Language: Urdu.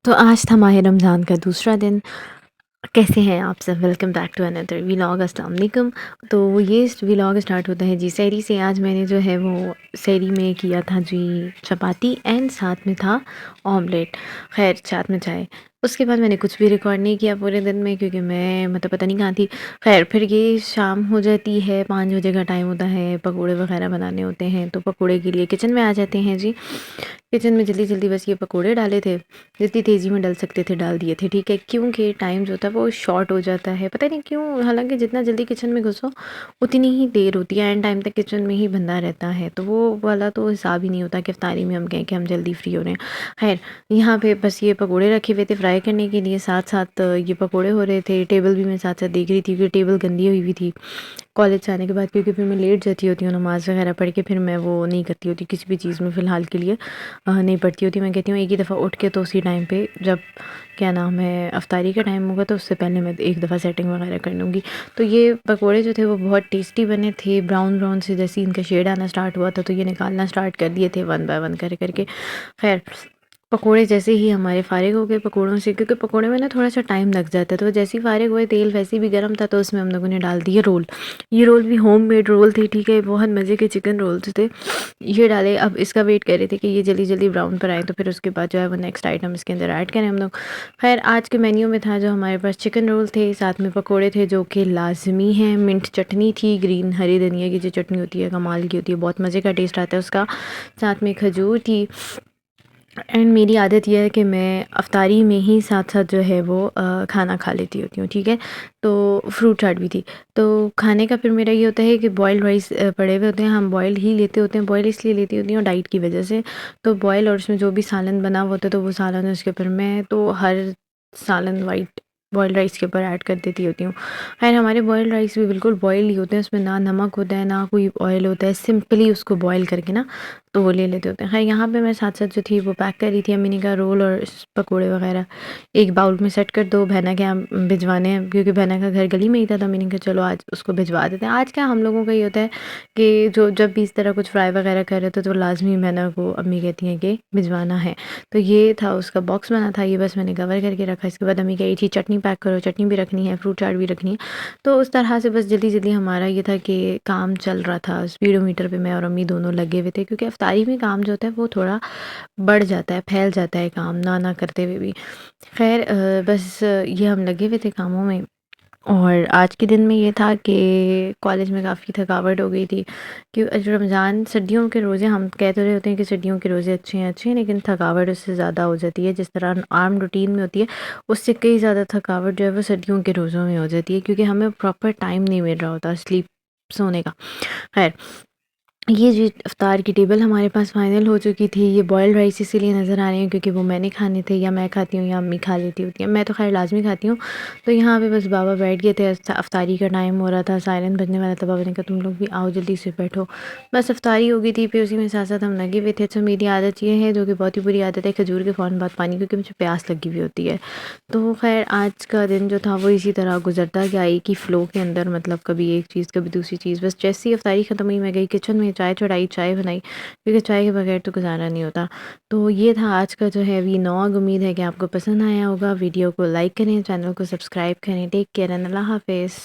تو آج تھا ماہ رمضان کا دوسرا دن۔ کیسے ہیں آپ سب؟ ویلکم بیک ٹو اندر ولاگ۔ السلام علیکم۔ تو یہ ولاگ اسٹارٹ ہوتا ہے جی سحری سے۔ آج میں نے جو ہے وہ سحری میں کیا تھا جی چپاتی اینڈ ساتھ میں تھا آملیٹ، خیر ساتھ میں چائے۔ اس کے بعد میں نے کچھ بھی ریکارڈ نہیں کیا پورے دن میں، کیونکہ میں پتہ نہیں کہاں تھی۔ خیر پھر یہ شام ہو جاتی ہے، 5 بجے کا ٹائم ہوتا ہے، پکوڑے وغیرہ بنانے ہوتے ہیں، تو پکوڑے کے لیے کچن میں آ جاتے ہیں جی۔ کچن میں جلدی جلدی بس یہ پکوڑے ڈالے تھے، جتنی تیزی میں ڈال سکتے تھے ڈال دیے تھے، ٹھیک ہے، کیونکہ ٹائم جو ہوتا ہے وہ شارٹ ہو جاتا ہے، پتہ نہیں کیوں، حالانکہ جتنا جلدی کچن میں گھسو اتنی ہی دیر ہوتی ہے، اینڈ ٹائم تک کچن میں ہی بندہ رہتا ہے، تو وہ والا تو حساب ہی نہیں ہوتا کہ افطاری میں ہم کہیں کہ ہم جلدی فری ہو رہے ہیں۔ خیر یہاں پہ بس یہ پکوڑے رکھے ہوئے تھے فرائی کرنے کے لیے، ساتھ ساتھ یہ پکوڑے ہو رہے تھے، ٹیبل بھی میں ساتھ ساتھ دیکھ رہی تھی کیونکہ ٹیبل گندی ہوئی ہوئی تھی کالج سے آنے کے بعد، کیونکہ پھر میں لیٹ جاتی ہوتی ہوں نماز وغیرہ پڑھ کے، پھر میں وہ نہیں کرتی ہوتی کسی بھی چیز میں فی الحال کے لیے نہیں پڑھتی ہوتی۔ میں کہتی ہوں ایک ہی دفعہ اٹھ کے تو اسی ٹائم پہ جب کیا نام ہے افطاری کا ٹائم ہوگا تو اس سے پہلے میں ایک دفعہ سیٹنگ وغیرہ کر لوں گی۔ تو یہ پکوڑے جو تھے وہ بہت ٹیسٹی بنے تھے، براؤن براؤن سے جیسے ان کا شیڈ آنا سٹارٹ ہوا تھا تو یہ نکالنا سٹارٹ کر دیے تھے ون بائی ون کر کر کے۔ خیر پکوڑے جیسے ہی ہمارے فارغ ہو گئے پکوڑوں سے، کیونکہ پکوڑے میں نا تھوڑا سا ٹائم لگ جاتا ہے، تو جیسے ہی فارغ ہوئے تیل ویسے بھی گرم تھا تو اس میں ہم لوگوں نے ڈال دیے رول۔ یہ رول بھی ہوم میڈ رول تھے، ٹھیک ہے، بہت مزے کے چکن رولز تھے، یہ ڈالے۔ اب اس کا ویٹ کر رہے تھے کہ یہ جلدی جلدی براؤن پر آئے تو پھر اس کے بعد جو ہے وہ نیکسٹ آئٹم اس کے اندر ایڈ کریں ہم لوگ۔ خیر آج کے مینیو میں تھا جو ہمارے پاس چکن رول تھے، ساتھ میں پکوڑے تھے جو کہ لازمی ہیں، منٹ چٹنی تھی، گرین ہری دھنیا کی جو چٹنی ہوتی ہے کمال کی ہوتی ہے، بہت مزے کا ٹیسٹ آتا ہے اس کا، ساتھ میں کھجور تھی۔ اینڈ میری عادت یہ ہے کہ میں افطاری میں ہی ساتھ ساتھ جو ہے وہ کھانا کھا لیتی ہوتی ہوں، ٹھیک ہے، تو فروٹ چاٹ بھی تھی۔ تو کھانے کا پھر میرا یہ ہوتا ہے کہ بوائلڈ رائس پڑے ہوئے ہوتے ہیں، ہم بوائلڈ ہی لیتے ہوتے ہیں، بوائل اس لیے لیتی ہوتی ہوں ڈائٹ کی وجہ سے، تو بوائل اور اس میں جو بھی سالن بنا ہوا ہوتا ہے تو وہ سالن اس کے اوپر میں تو ہر سالن وائٹ بوائلڈ رائس کے اوپر ایڈ کر دیتی ہوتی ہوں۔ خیر ہمارے بوائلڈ رائس بھی بالکل بوائل ہی ہوتے ہیں، اس میں نہ نمک ہوتا ہے نہ کوئی آئل ہوتا ہے، سمپلی اس کو بوائل کر کے نا تو وہ لے لیتے ہوتے ہیں۔ خیر یہاں پہ میں ساتھ ساتھ جو تھی وہ پیک کر رہی تھی، امی نے کہا رول اور پکوڑے وغیرہ ایک باؤل میں سیٹ کر دو، بہنا کے یہاں بھجوانے ہیں، کیونکہ بہنا کا گھر گلی میں ہی تھا، تو امی نے کہا چلو آج اس کو بھجوا دیتے ہیں۔ آج کیا ہم لوگوں کا یہ ہوتا ہے کہ جب بھی اس طرح کچھ فرائی وغیرہ کر رہے تھے تو لازمی بہنا کو امی کہتی ہیں کہ بھجوانا ہے، تو یہ تھا اس کا باکس بنا تھا، یہ بس میں نے کور کر کے رکھا۔ اس کے بعد امی کہی تھی چٹنی پیک کرو، چٹنی بھی رکھنی ہے، فروٹ چاٹ بھی رکھنی ہے، تو اس طرح سے بس جلدی جلدی ہمارا یہ تھا کہ کام چل رہا تھا، اسپیڈو میٹر پہ میں اور امی دونوں لگے ہوئے تھے، کیونکہ افطاری میں کام جو ہوتا ہے وہ تھوڑا بڑھ جاتا ہے، پھیل جاتا ہے کام نہ کرتے ہوئے بھی۔ خیر بس یہ ہم لگے ہوئے تھے کاموں میں، اور آج کے دن میں یہ تھا کہ کالج میں کافی تھکاوٹ ہو گئی تھی، کہ رمضان سردیوں کے روزے ہم کہہ تو رہے ہوتے ہیں کہ سردیوں کے روزے اچھے ہیں لیکن تھکاوٹ اس سے زیادہ ہو جاتی ہے، جس طرح عام روٹین میں ہوتی ہے اس سے کئی زیادہ تھکاوٹ جو ہے وہ سردیوں کے روزوں میں ہو جاتی ہے، کیونکہ ہمیں پراپر ٹائم نہیں مل رہا ہوتا سلیپ سونے کا۔ خیر یہ جو افطار کی ٹیبل ہمارے پاس فائنل ہو چکی تھی، یہ بوائلڈ رائس اسی لیے نظر آ رہے ہیں کیونکہ وہ میں نے کھانے تھے، یا میں کھاتی ہوں یا امی کھا لیتی ہوتی ہیں، میں تو خیر لازمی کھاتی ہوں۔ تو یہاں پہ بس بابا بیٹھ گئے تھے، افطاری کا ٹائم ہو رہا تھا، سائرن بجنے والا تھا، بابا نے کہا تم لوگ بھی آؤ جلدی سے بیٹھو، بس افطاری ہو گئی تھی، پھر اسی میں ساتھ ساتھ ہم لگے ہوئے تھے۔ اچھا میری عادت یہ ہے جو کہ بہت ہی بری عادت ہے، کھجور کے فوراً بعد پانی، کیونکہ مجھے پیاس لگی ہوئی ہوتی ہے، تو خیر آج کا دن جو تھا وہ اسی طرح گزرتا گیا، ایک ہی فلو کے اندر، مطلب کبھی ایک چیز کبھی دوسری چیز، بس جیسی افطاری ختم ہوئی میں گئی کچن میں، چائے چڑھائی، چائے بنائی، کیونکہ چائے کے بغیر تو گزارا نہیں ہوتا۔ تو یہ تھا آج کا جو ہے ولاگ، امید ہے کہ آپ کو پسند آیا ہوگا، ویڈیو کو لائک کریں، چینل کو سبسکرائب کریں، ٹیک کیئر اینڈ اللہ حافظ۔